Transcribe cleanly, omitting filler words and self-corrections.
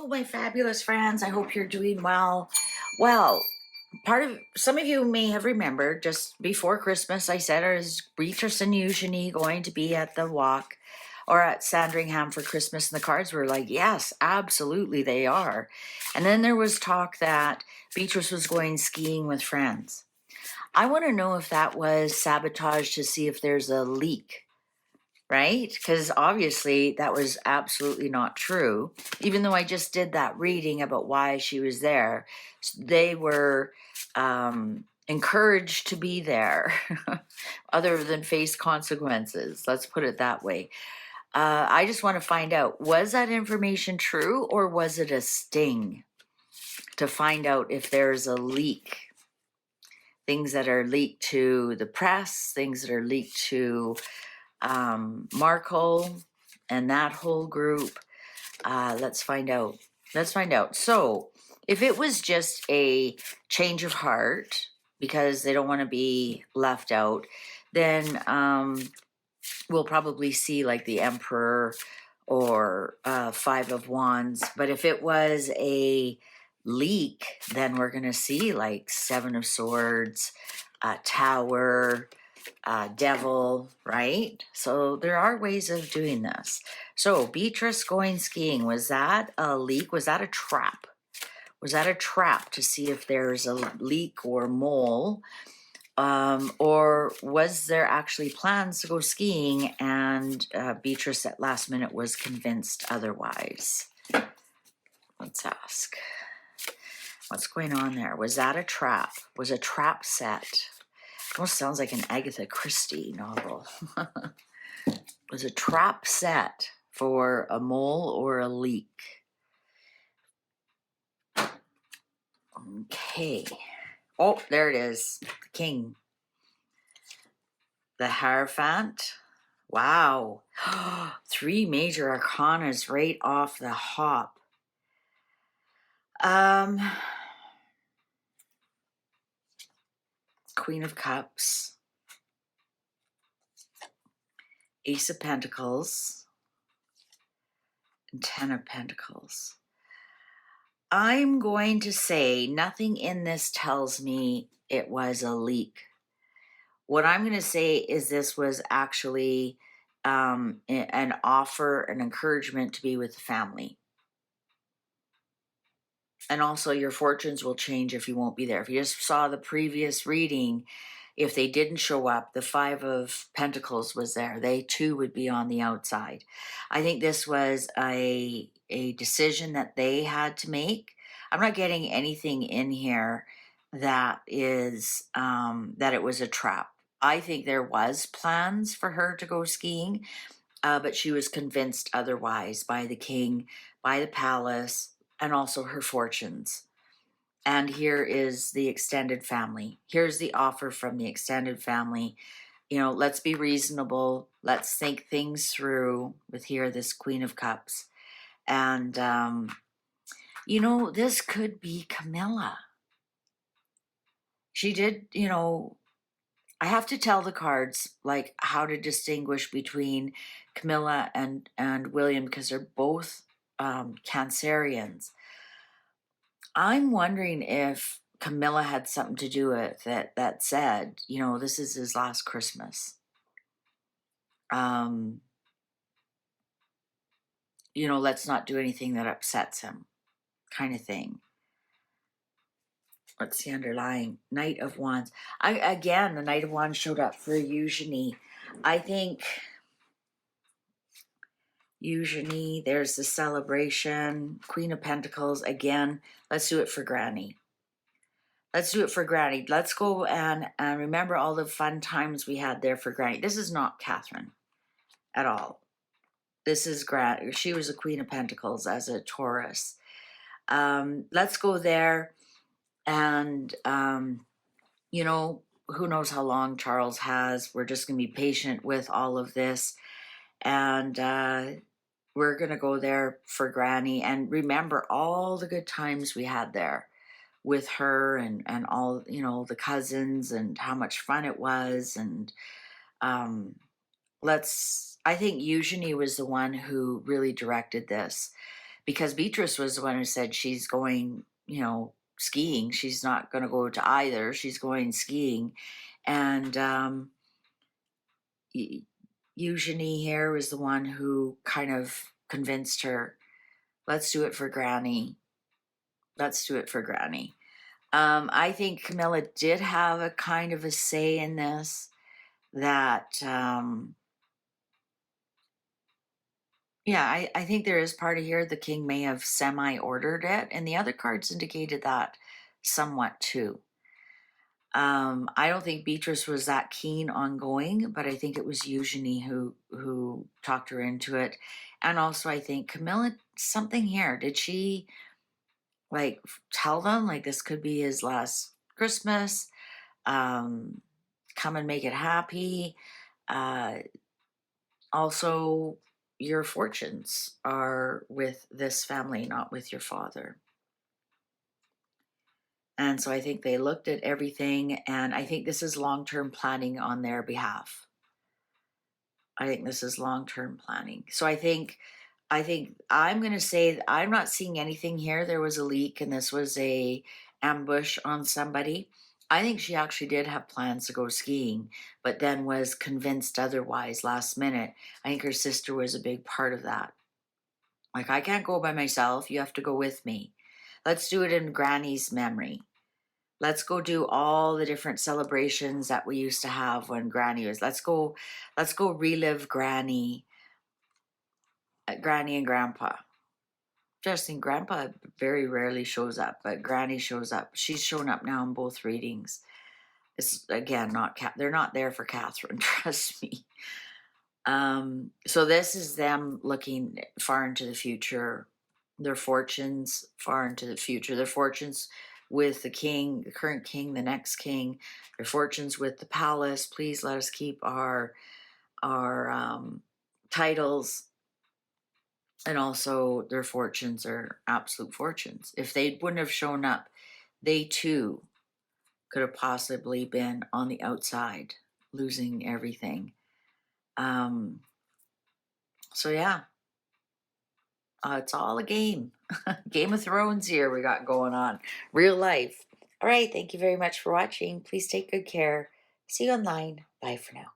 Hello, my fabulous friends. I hope you're doing well. Well, some of you may have remembered just before Christmas, I said, is Beatrice and Eugenie going to be at the walk or at Sandringham for Christmas? And the cards were like, yes, absolutely, they are. And then there was talk that Beatrice was going skiing with friends. I want to know if that was sabotage to see if there's a leak, right? Because obviously that was absolutely not true. Even though I just did that reading about why she was there, they were encouraged to be there other than face consequences. Let's put it that way. I just want to find out, was that information true or was it a sting to find out if there's a leak? Things that are leaked to the press, things that are leaked to Marco and that whole group. Let's find out. Let's find out. So if it was just a change of heart because they don't want to be left out, then we'll probably see like the Emperor or Five of Wands. But if it was a leak, then we're going to see like Seven of Swords, Tower, Devil, right? So there are ways of doing this. So Beatrice going skiing, was that a leak? Was that a trap? Was that a trap to see if there's a leak or mole? Or was there actually plans to go skiing and Beatrice at last minute was convinced otherwise? Let's ask. What's going on there? Was that a trap? Was a trap set? Almost sounds like an Agatha Christie novel. Was a trap set for a mole or a leak? Okay. Oh, there it is. The King. The Hierophant. Wow. 3 major arcanas right off the hop. Queen of Cups. Ace of Pentacles. And 10 of Pentacles. I'm going to say nothing in this tells me it was a leak. What I'm going to say is this was actually an offer, an encouragement to be with the family. And also your fortunes will change if you won't be there. If you just saw the previous reading, if they didn't show up, the 5 of Pentacles was there. They too would be on the outside. I think this was a decision that they had to make. I'm not getting anything in here that is that it was a trap. I think there was plans for her to go skiing, but she was convinced otherwise by the king, by the palace, and also her fortunes. And here is the extended family. Here's the offer from the extended family. You know, let's be reasonable. Let's think things through with here, this Queen of Cups. And, you know, this could be Camilla. She did, you know, I have to tell the cards, like, how to distinguish between Camilla and William, because they're both Cancerians. I'm wondering if Camilla had something to do with it that said, you know, this is his last Christmas. You know, let's not do anything that upsets him, kind of thing. What's the underlying? Knight of Wands. Again, the Knight of Wands showed up for Eugenie. I think Eugenie, there's the celebration. Queen of Pentacles. Again, let's do it for Granny. Let's do it for Granny. Let's go and remember all the fun times we had there for Granny. This is not Catherine at all. This is Granny. She was a Queen of Pentacles as a Taurus. Let's go there. And, you know, who knows how long Charles has. We're just going to be patient with all of this. And we're going to go there for Granny and remember all the good times we had there with her and all, you know, the cousins and how much fun it was. And I think Eugenie was the one who really directed this, because Beatrice was the one who said she's going, you know, skiing. She's not going to go to either. She's going skiing. And Eugenie here was the one who kind of convinced her, let's do it for Granny. Let's do it for Granny. I think Camilla did have a kind of a say in this, that, yeah, I think there is part of here the king may have semi-ordered it, and the other cards indicated that somewhat too. I don't think Beatrice was that keen on going, but I think it was Eugenie who talked her into it. And also I think Camilla, something here, did she like tell them like this could be his last Christmas? Come and make it happy. Also, your fortunes are with this family, not with your father. And so I think they looked at everything, and I think this is long-term planning on their behalf. I think this is long-term planning. So I think I'm going to say that I'm not seeing anything here. There was a leak and this was a ambush on somebody. I think she actually did have plans to go skiing, but then was convinced otherwise last minute. I think her sister was a big part of that. Like, I can't go by myself. You have to go with me. Let's do it in Granny's memory. Let's go do all the different celebrations that we used to have when Granny was. Let's go relive Granny and Grandpa. Justin, Grandpa very rarely shows up, but Granny shows up. She's shown up now in both readings. It's again not they're not there for Catherine, trust me. So this is them looking far into the future, their fortunes far into the future, their fortunes with the king, the current king, the next king, their fortunes with the palace. Please let us keep our titles. And also their fortunes are absolute fortunes. If they wouldn't have shown up, they too could have possibly been on the outside, losing everything. So yeah, it's all a game. Game of Thrones here we got going on. Real life. All right, thank you very much for watching. Please take good care. See you online. Bye for now.